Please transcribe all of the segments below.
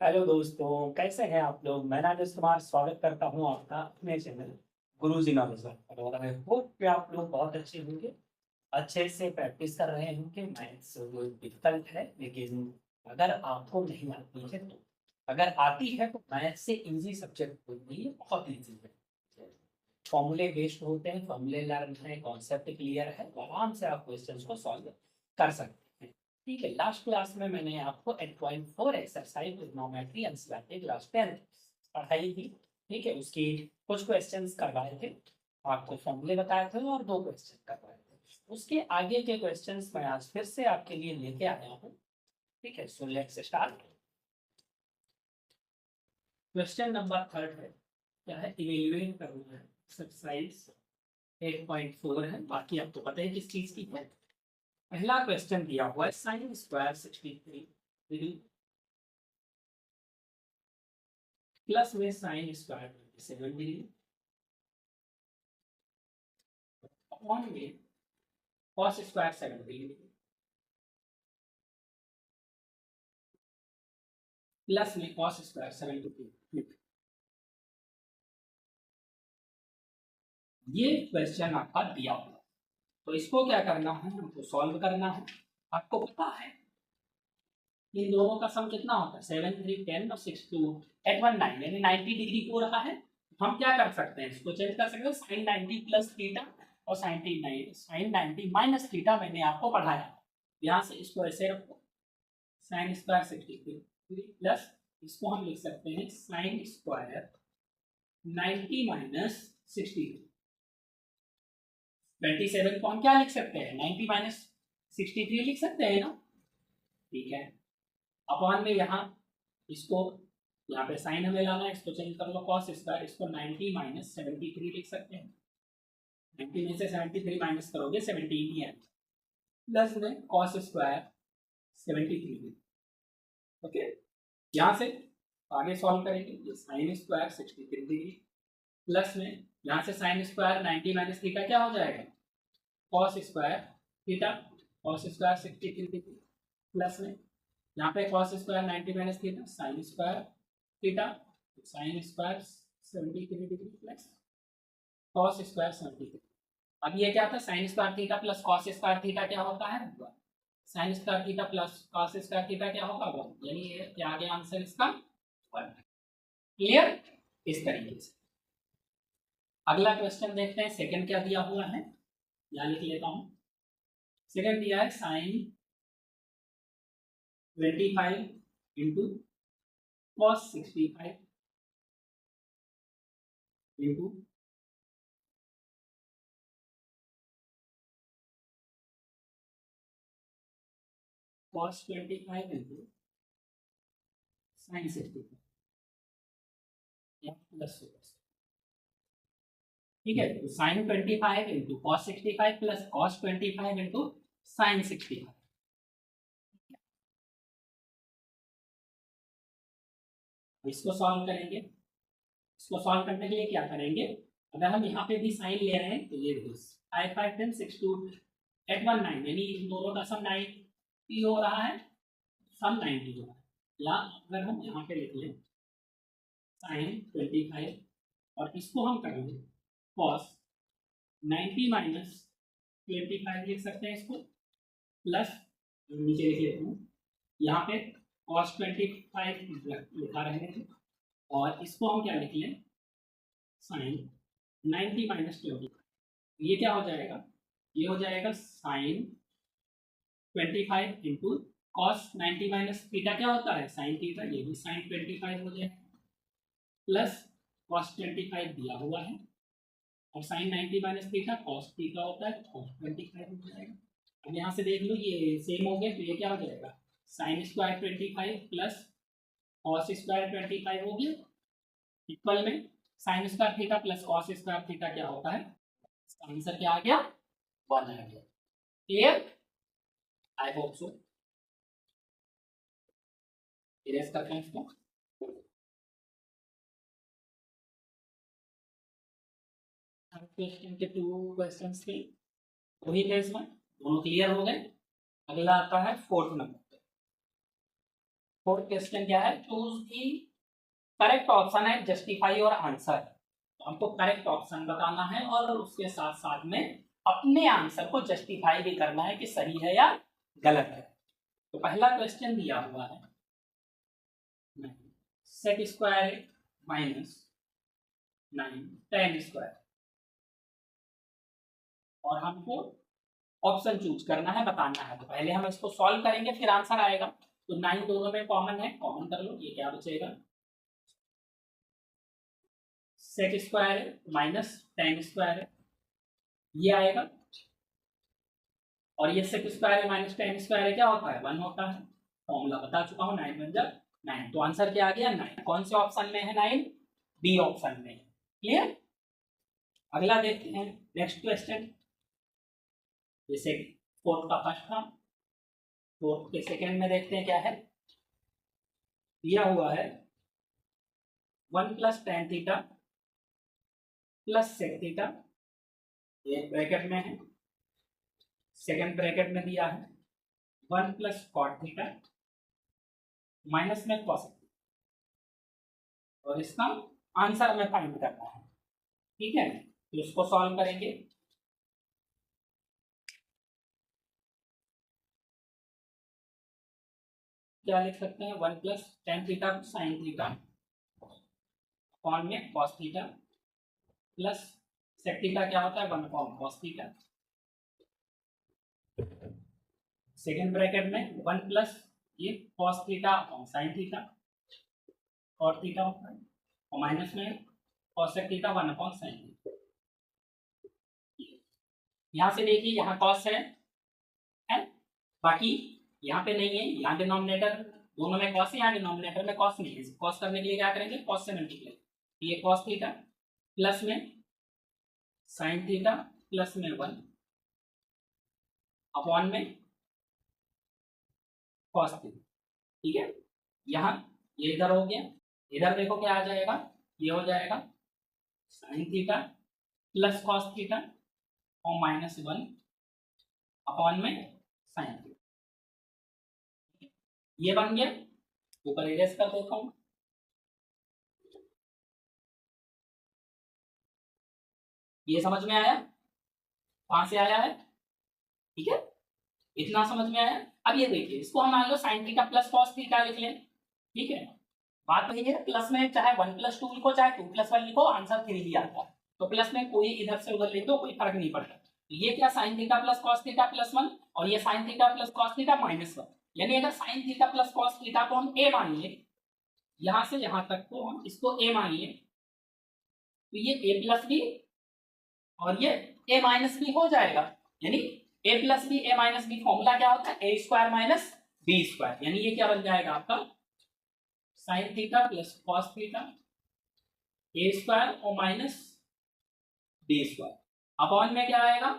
Hello दोस्तों, कैसे हैं आप लोग। मैं राजेश कुमार स्वागत करता हूं आपका अपने चैनल गुरुजी नॉलेज पर। और आई होप कि आप लोग बहुत अच्छे होंगे, अच्छे से प्रैक्टिस कर रहे होंगे। मैथ्स डिफिकल्ट है, लेकिन अगर आपको नहीं आती है तो अगर आती है तो मैथ्स से इजी सब्जेक्ट होती है, बहुत इजी है। फॉर्मूले बेस्ड होते हैं, फॉर्मूले लर्न है, कॉन्सेप्ट क्लियर है, तो आराम से आप क्वेश्चंस को सॉल्व कर सकते हैं। ठीक है, लास्ट क्लास में मैंने आपको 8.4 exercise trigonometry and symmetry class 10 पढ़ाई थी। ठीक है, उसकी कुछ क्वेश्चंस करवाए थे, आपको फॉर्मूले बताए थे और दो क्वेश्चन करवाए थे। उसके आगे के क्वेश्चंस मैं आज फिर से आपके लिए लेके आया हूँ। ठीक है, so let's start. Question number 3 है, क्या है, इवेल्युएट करना है। एक्सरसाइज 8.4 है, बाकी आपको पता है किस चीज की है। पहला क्वेश्चन दिया हुआ है साइन स्क्वायर 63 डिग्री प्लस में साइन स्क्वायर 27 डिग्री अपॉन में कॉस स्क्वायर 7 डिग्री प्लस में कॉस स्क्वायर 73। ये क्वेश्चन आपका दिया हुआ है, तो इसको क्या करना है, हमको सॉल्व करना है। आपको पता है इन दोनों का सम कितना होता है, 7 3 10 और 6 2 8 1 9, यानी 90 डिग्री हो रहा है। हम क्या कर सकते हैं, इसको चेंज कर सकते हैं, साइन 90 प्लस थीटा और साइन 90 माइनस थीटा मैंने आपको पढ़ाया। यहाँ से इसको ऐसे रखो, साइन स्क्वायर 63 प्लस इसको हम लिख सकते हैं साइन स्क्वायर 90 माइनस 63। 27 को हम क्या लिख सकते हैं, 90 माइनस 63 लिख सकते हैं ना। ठीक है, अपॉन में यहाँ इसको, यहाँ पे साइन हमें लाना है, इसको चेंज कर लो कॉस स्क्वायर, इसको 90 माइनस 73 लिख सकते हैं। 90 में से 73 माइनस करोगे 17 ही है, प्लस में कॉस स्क्वायर 73। ओके, यहाँ से आगे सॉल्व करेंगे, साइन स्क्वायर 63 डिग्री प्लस में यहाँ से साइन स्क्वायर 90 माइनस थीटा क्या हो जाएगा, cos square theta, cos square 63 degree plus में यहाँ पे cos square 90 minus theta sine square theta, sine square 73 degree plus cos square 73। अब ये क्या था, sine square theta plus cos square theta क्या होता है, sine square theta plus cos square theta क्या होगा, यानी ये क्या आ गया आंसर इसका 1। क्लियर, इस तरीके से। अगला क्वेश्चन देखते हैं, सेकंड क्या दिया हुआ है, यहाँ लिख लेता हूं। सेकंड दिया है sine 25 into cos 65 into cos 25 into sine 65 या प्लस। ठीक है, तो sine 25 into cos 65 plus cos 25 into sine 65। इसको सॉल्व करेंगे, इसको सॉल्व करने के लिए क्या करेंगे, अगर हम यहाँ पे भी साइन ले रहे हैं तो ये देखो 5 5 10 6 2 8 1 9, यानी इन दोनों का सम 90 हो रहा है, सम 90 हो रहा है। या अगर हम यहाँ पे लिख लें साइन 25 और इसको हम करेंगे कॉस 90 माइनस 25 लिख सकते हैं इसको, प्लस नीचे लिख लेते हैं यहाँ पे कॉस 25 लिखा रहेंगे और इसको हम क्या लिख लें, साइन 90 माइनस 25। ये क्या हो जाएगा, ये हो जाएगा sine 25 into cos 90 minus theta क्या होता है साइन थीटा, ये भी साइन 25 हो जाएगा, प्लस कॉस 25 दिया हुआ है और sine 90 minus theta cos theta होता है, कॉस 25 हो जाएगा। अब यहाँ से देख लो ये सेम हो गया, तो ये क्या हो जाएगा, sine square 25 plus cos square 25 हो गया, इक्वल में sine square theta plus cos square theta क्या होता है, इसका आंसर क्या आ गया, 1 आ गया। Clear, I hope so. Erase करते हैं इसको। क्वेश्चन के 2 क्वेश्चंस थे, वही थे इसमें, दोनों क्लियर हो गए। अगला आता है 4th नंबर। फोर्थ क्वेश्चन क्या है, चूज दी करेक्ट ऑप्शन है, जस्टिफाई और आंसर। तो हमको करेक्ट ऑप्शन बताना है और उसके साथ साथ में अपने आंसर को जस्टिफाई भी करना है कि सही है या गलत है। तो पहला क्वेश्चन दिया हुआ है sec square minus 9 tan square, और हमको ऑप्शन चूज करना है, बताना है। तो पहले हम इसको सॉल्व करेंगे फिर आंसर आएगा। तो 9 दोनों में कॉमन है, कॉमन कर लो, ये क्या बचेगा, sec square minus tan square ये आएगा, और ये sec square minus tan square क्या होता है, 1 होता है। फॉर्मूला बता चुका हूँ, 9 1 9। तो आंसर क्या आ गया 9। कौन से ऑप्शन में है 9, बी ऑप्शन में। क्लियर। अगला देखते हैं नेक्स्ट क्वेश्चन, जैसे फोर्थ का फर्स्ट था, फोर्थ के सेकंड में देखते हैं क्या है। दिया हुआ है 1 plus tan theta plus sec theta, ये ब्रैकेट में है, सेकंड ब्रैकेट में दिया है 1 प्लस कॉट थीटा माइनस में कॉस, और इसका आंसर हमें फाइंड करना है। ठीक है, तो इसको सॉल्व करेंगे। क्या लिख सकते हैं, 1 plus tan theta sine theta upon में cos theta plus sec theta क्या होता है 1 upon cos theta, second bracket में 1 प्लस ये cos theta upon sine theta और थीटा होता है, और माइनस में cosec theta 1 upon sine theta. यहाँ से देखिए यहाँ कॉस है, बाकी यहाँ पे नहीं है, यहाँ डिनोमिनेटर दोनों में कॉस है, यहाँ डिनोमिनेटर में कॉस नहीं है। कॉस करने के लिए क्या करेंगे, कॉस से मल्टीप्लाई, ये कॉस थीटा प्लस में साइन थीटा प्लस में 1 अपॉन में कॉस थीटा। ठीक है, यहाँ ये इधर हो गया, इधर देखो क्या आ जाएगा, ये हो जाएगा sign theta plus cos theta और माइनस 1 अपॉन में साइन थीटा, ये बन गया। ऊपर इरेज कर देता हूं, ये समझ में आया, कहां से आया है, ठीक है, इतना समझ में आया। अब ये देखिए, इसको हम मान लो sine theta plus cos theta लिख लें। ठीक है, बात वही है, प्लस में चाहे 1 प्लस 2 लिखो चाहे 2 प्लस 1 लिखो, आंसर 3 ही आता है। तो प्लस में कोई इधर से उधर लिख दो, कोई फर्क नहीं पड़ता। तो ये क्या sign theta plus cos theta plus 1, और ये sine theta plus cos theta minus 1, यानी अगर sign theta plus cos theta को हम ए मानिए, यहां से यहां तक को हम इसको ए मानिए, तो ये ए प्लस बी और ये ए माइनस बी हो जाएगा। यानी A plus B A minus B formula क्या होता है, A square minus B square, यानी ये क्या बन जाएगा आपका sine theta plus cos theta A square और माइनस बी स्क्वायर, अपॉन में क्या आएगा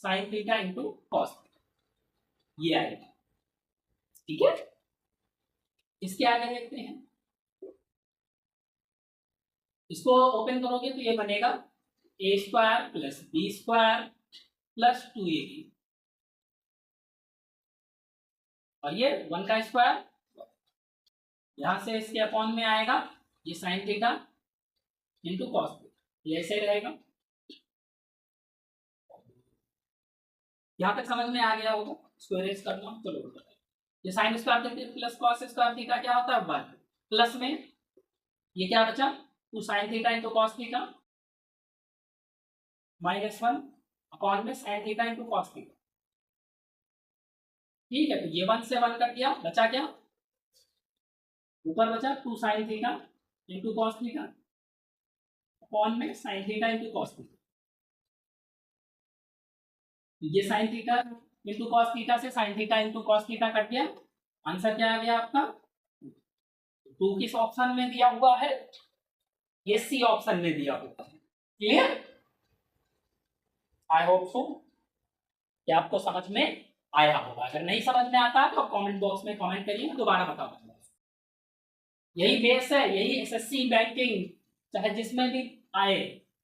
sine theta into cos theta, ये आएगा। ठीक है, इसके आगे देखते हैं, इसको ओपन करोगे तो ये बनेगा A square plus B square plus 2ab, और ये 1 का स्क्वायर, यहां से इसके अपॉन में आएगा ये sine theta into cos theta, ये ऐसे रहेगा। यहां तक समझ में आ गया होगा, इसको इरेज कर लो। चलो, ये sine square theta plus cos square theta क्या होता है 1, प्लस में ये क्या बचा 2 sine theta into cos theta minus 1 upon में sine theta into cos theta. ठीक है, तो ये 1 से 1 कट गया, बचा क्या, ऊपर बचा 2 sine theta into cos theta upon में sine theta into cos theta. ये sine theta into cos theta से sine theta into cos theta cut गया, आंसर क्या आ गया आपका 2 किस ऑप्शन में दिया हुआ है, ये सी ऑप्शन में दिया हुआ है। क्लियर, आई होप सो कि आपको समझ में आया होगा। अगर नहीं समझ में आता तो कमेंट बॉक्स में कमेंट करिए, दोबारा बताऊंगा। यही बेस है, यही एसएससी बैंकिंग चाहे जिसमें भी आए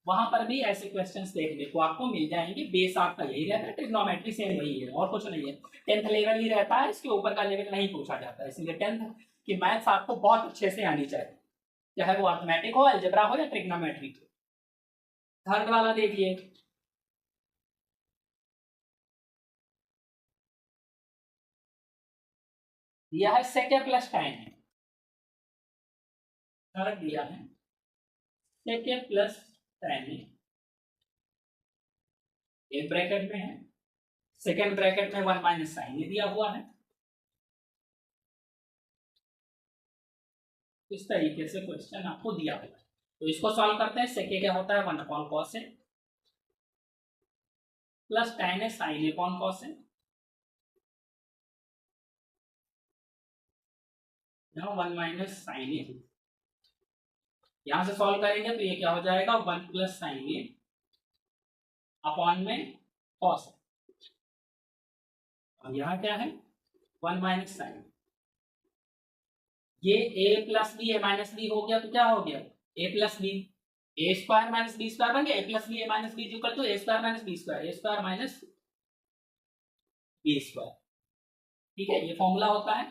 वहां पर भी ऐसे क्वेश्चंस देखने को आपको मिल जाएंगे। बेस आपका यही रहता है, ट्रिग्नोमेट्री सेम वही है और कुछ नहीं है। 10th लेवल ही रहता है, इसके ऊपर का लेवल नहीं पूछा जाता है, इसलिए 10th की मैथ्स आपको बहुत अच्छे से आनी चाहिए, चाहे वो अर्थमेटिक हो, अलजेब्रा हो या ट्रिग्नोमेट्री। थर्ड वाला देखिए, दिया है सेक प्लस tan है। थर्ड दिया है सेक प्लस tan है, एक ब्रैकेट में है, सेकेंड ब्रैकेट में 1 माइनस साइन ये दिया हुआ है। इस तरीके से क्वेश्चन आपको दिया हुआ है, तो इसको सॉल्व करते हैं। सेके क्या होता है 1 अपॉन कॉस है, प्लस tan है साइन अपॉन कॉस है, यहाँ 1 माइनस साइन है। यहां से सॉल्व करेंगे तो ये क्या हो जाएगा 1 प्लस साइन ए अपॉन में कॉस है, और यहाँ क्या है 1 माइनस साइन। ये a plus B A minus B हो गया तो क्या हो गया a plus B, A square minus B square बन गया, A plus B A minus B equal to A square minus B square, A square minus B square. ठीक है, ये फॉर्मूला होता है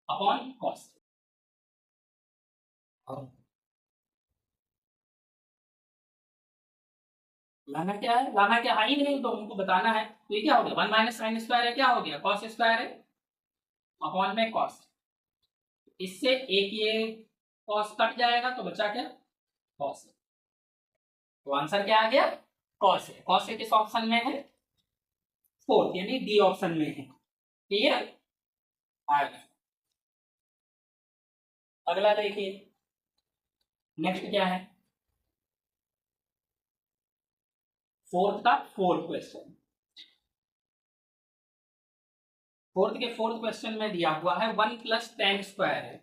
अपॉन कॉस। लाना क्या है, लाना क्या है ही नहीं तो उनको बताना है। तो ये क्या हो गया 1 माइनस साइन स्क्वायर है, क्या हो गया कॉस स्क्वायर है अपॉन में कॉस। इससे एक ये कॉस कट जाएगा तो बचा क्या कॉस। तो आंसर क्या आ गया कॉस है। कॉस किस ऑप्शन में है फोर्थ यानी डी ऑप्शन में है। क्लियर, आगे अगला देखिए, नेक्स्ट क्या है फोर्थ का फोर्थ क्वेश्चन। फोर्थ के फोर्थ क्वेश्चन में दिया हुआ है 1 प्लस tan स्क्वायर है,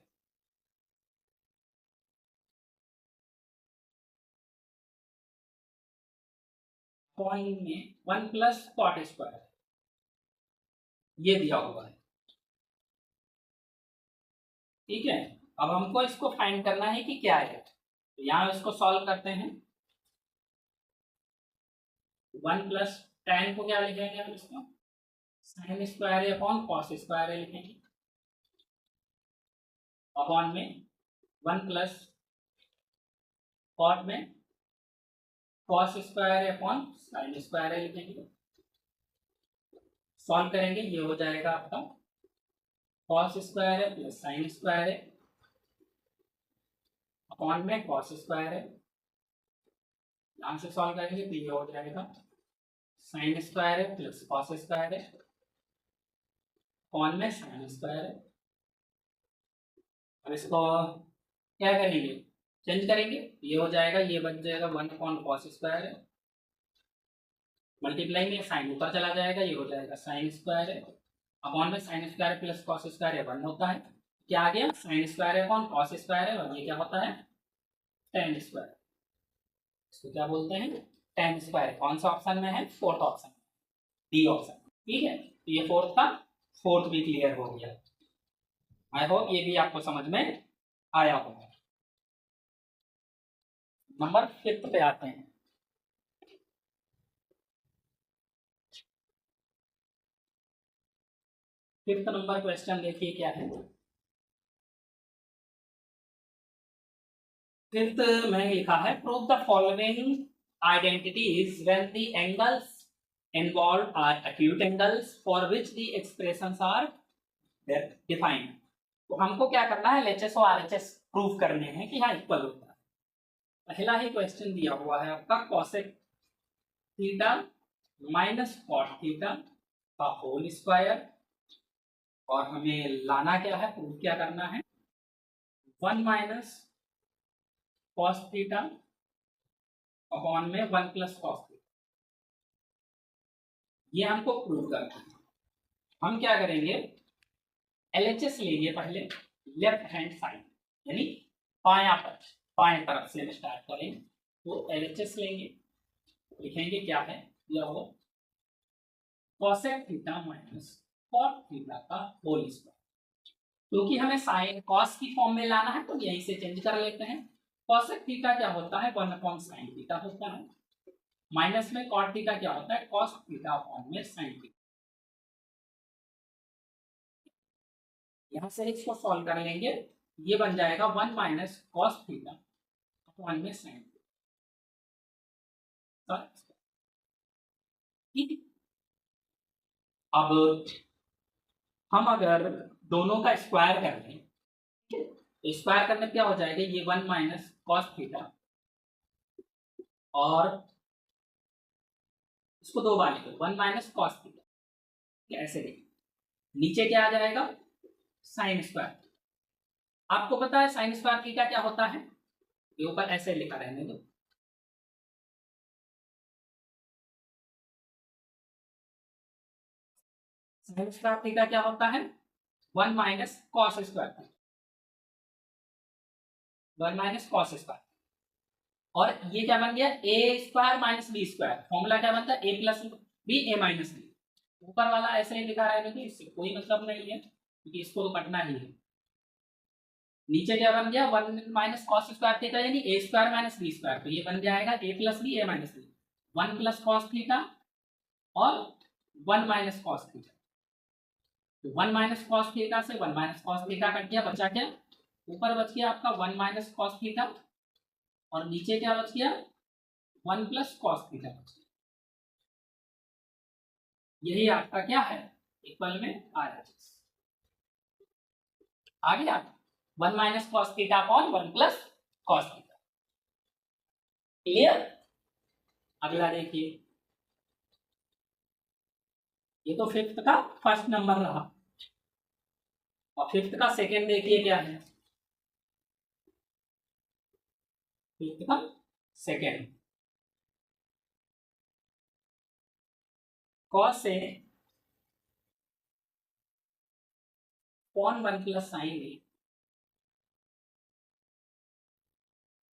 पॉइंट में 1 प्लस कॉट स्क्वायर ये दिया हुआ है। ठीक है, अब हमको इसको फाइंड करना है कि क्या है, तो यहाँ इसको सॉल्व करते हैं। 1 प्लस tan को क्या लिखेंगे हम इसको sine square upon cos square लिखेंगे, अपॉन में 1 प्लस कॉट में cos square upon sine square लिखेंगे। सॉल्व करेंगे ये हो जाएगा आपका कॉस स्क्वायर है प्लस साइन स्क्वायर है अपॉन में कॉस स्क्वायर है। यहां से सॉल्व करेंगे तो ये हो जाएगा साइन स्क्वायर है प्लस कॉस स्क्वायर है अपॉन में साइन स्क्वायर है। अब इसको क्या करेंगे चेंज करेंगे, ये हो जाएगा ये बन जाएगा 1 अपॉन कॉस स्क्वायर है, मल्टीप्लाई में साइन ऊपर चला जाएगा ये हो जाएगा साइन स्क्वायर है अपॉन में sine square plus cos square है 1 होता है। क्या आ गया साइन स्क्वायर है अपॉन कॉस स्क्वायर है और ये क्या होता है tan स्क्वायर। इसको क्या बोलते हैं tan स्क्वायर। कौन सा ऑप्शन में है फोर्थ ऑप्शन डी ऑप्शन। ठीक है, तो ये फोर्थ का फोर्थ भी क्लियर हो गया। आई होप ये भी आपको समझ में आया होगा। नंबर 5 पे आते हैं। फिफ्थ नंबर क्वेश्चन देखिए क्या है। फिफ्थ में लिखा है prove the following identities when the angles involved are acute angles for which the expressions are defined। तो हमको क्या करना है LHS और RHS प्रूव करने हैं कि हाँ इक्वल होता है। पहला ही क्वेश्चन दिया हुआ है आपका cosec theta minus cot theta का होल स्क्वायर, और हमें लाना क्या है प्रूव क्या करना है 1 माइनस cos थीटा अपॉन में 1 प्लस cos थीटा, ये हमको प्रूव करना है। हम क्या करेंगे LHS लेंगे पहले लेफ्ट हैंड साइड यानी बायां पक्ष, बाएं तरफ से स्टार्ट करेंगे तो LHS लेंगे, लिखेंगे क्या है यह हो cosec theta minus cot theta का होल स्क्वायर। क्योंकि हमें साइन कॉस की फॉर्म में लाना है तो यहीं से चेंज कर लेते हैं कॉसेक थीटा क्या होता है, 1/sin थीटा होता है। माइनस में कॉट थीटा क्या होता है, कॉस थीटा अपॉन में साइन थीटा। यहां से इसको सॉल्व कर लेंगे, ये बन जाएगा 1 माइनस कॉस थीटा अपॉन में साइन थीटा। ठीक है, अब हम अगर दोनों का स्क्वायर कर लें, तो स्क्वायर करने क्या हो जाएगा, ये 1 माइनस कॉस थीटा और इसको दो बार लिखो 1 माइनस कॉस थीटा, ऐसे लिखो। नीचे क्या आ जाएगा, साइन स्क्वायर। आपको पता है साइन स्क्वायर थीटा क्या होता है, ये ऊपर ऐसे लिखा रहने दो। साइन स्क्वायर थीटा क्या होता है, 1 minus cos square theta, 1 minus cos square. और ये क्या बन गया, A square minus B square. Formula क्या बनता है, A plus B A minus B. ऊपर वाला ऐसे ही लिखा रहने दो, इससे कोई मतलब नहीं है क्योंकि इसको तो कटना ही है। नीचे क्या बन गया, 1 माइनस कॉस स्क्वायर थीटा यानी A square minus B square, तो ये बन जाएगा A plus B A minus B. 1 plus cos theta और 1 माइनस कॉस थीटा, तो 1 माइनस कॉस थीटा से 1 माइनस कॉस थीटा कट गया, बचा क्या, ऊपर बच गया आपका 1 माइनस कॉस थीटा और नीचे क्या बच गया, 1 प्लस कॉस थीटा बच गया। यही आपका क्या है, इक्वल में आ गया 1 minus cos theta upon 1 plus cos theta. Clear. अगला देखिए, ये तो फिफ्थ का फर्स्ट नंबर रहा और फिफ्थ का सेकेंड देखिए क्या है, फिफ्थ का सेकेंड, कॉस से cone 1 plus sine A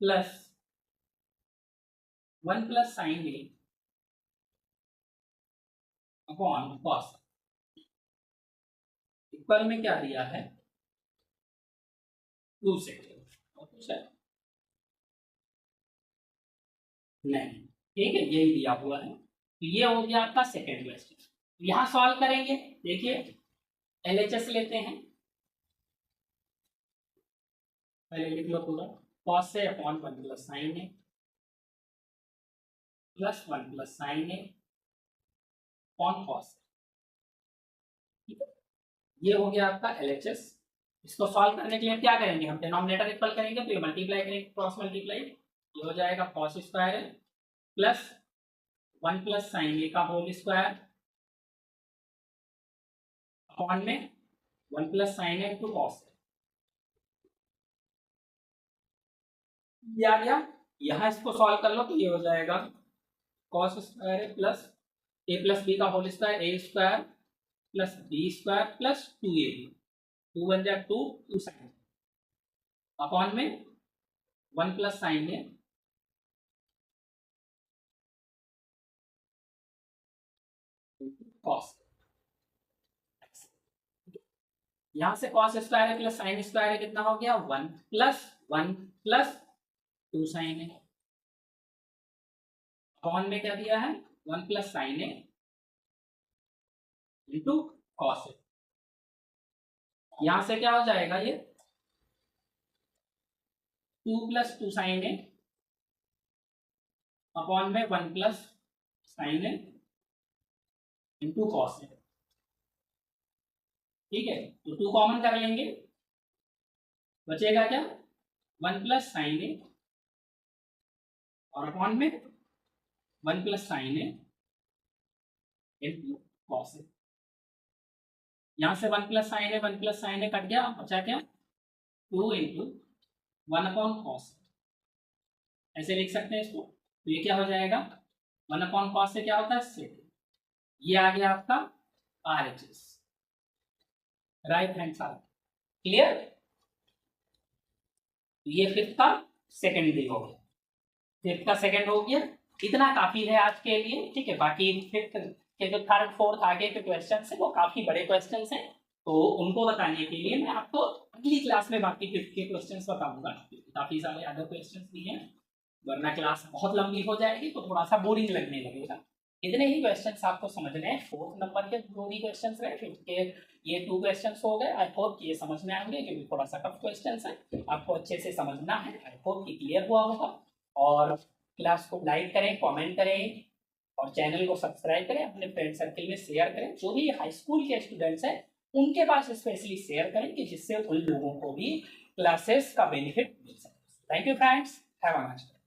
plus 1 plus sine A upon cos, equal में क्या दिया है, 2 सेकेंड और कुछ है नहीं, ठीक है, यही दिया हुआ है। तो ये हो गया आपका सेकेंड क्वेश्चन। यहां सॉल्व करेंगे, देखिए एलएचएस लेते हैं, पहले लिख लो पूरा, कॉस से upon 1 plus sine A plus 1 plus sine A upon cos, ठीक है, ये हो गया आपका एलएचएस। इसको सॉल्व करने के लिए क्या करेंगे, हम डिनोमिनेटर इक्वल करेंगे, तो ये मल्टीप्लाई करेंगे, क्रॉस मल्टीप्लाई, ये हो जाएगा कॉस स्क्वायर है प्लस 1 प्लस साइन ए का होल स्क्वायर अपॉन में 1 plus sine A two cos, ये आ गया। यहां इसको सॉल्व कर लो तो ये हो जाएगा कॉस स्क्वायर है प्लस ए प्लस बी का whole square, A square plus B square plus 2ab, 2 बन जाए 2 साइन अपॉन में 1 प्लस साइन है कॉस। यहां से कॉस स्क्वायर है प्लस साइन स्क्वायर है, कितना हो गया 1 प्लस 1 प्लस 2 साइन है अपॉन में क्या दिया है 1 प्लस साइन है इंटू कॉस है। यहां से क्या हो जाएगा, ये 2 प्लस 2 साइन है अपॉन में 1 प्लस साइन है इंटू कॉस है, ठीक है, तो 2 कॉमन कर लेंगे, बचेगा क्या 1 प्लस साइन है और अपॉन में 1 प्लस साइन है इंटू कॉस है। यहां से 1 प्लस साइन है 1 प्लस साइन है कट गया, बचा क्या 2 इंटू 1 अपॉन कॉस, ऐसे लिख सकते हैं इसको। तो ये क्या हो जाएगा 1 अपॉन कॉस से क्या होता है सेक, ये आ गया आपका RHS, right hand side. Clear. ये फिफ्थ का सेकंड भी हो गया, फिफ्थ का सेकंड हो गया, इतना काफी है आज के लिए, ठीक है। बाकी फिफ्थ के जो थर्ड फोर्थ आगे के क्वेश्चन है वो काफी बड़े क्वेश्चन हैं, तो उनको बताने के लिए मैं आपको अगली क्लास में बाकी के क्वेश्चंस बताऊंगा, काफी सारे अदर क्वेश्चंस भी हैं, वरना क्लास बहुत लंबी हो जाएगी तो थोड़ा सा बोरिंग लगने लगेगा। इतने ही क्वेश्चंस आपको समझने हैं, 4th नंबर के दो ही क्वेश्चंस रहे, 5th के ये 2 क्वेश्चंस हो गए। आई होप कि ये समझ में आएंगे क्योंकि थोड़ा सा टफ क्वेश्चंस है, आपको अच्छे से समझना है। आई होप कि क्लियर हुआ होगा। और क्लास को लाइक करें, कमेंट करें और चैनल को सब्सक्राइब करें, अपने फ्रेंड सर्कल में शेयर करें, जो भी हाई स्कूल के स्टूडेंट्स हैं उनके पास स्पेशली शेयर करें कि जिससे उन लोगों को भी क्लासेस का बेनिफिट मिल सके। Thank you friends, have a nice day.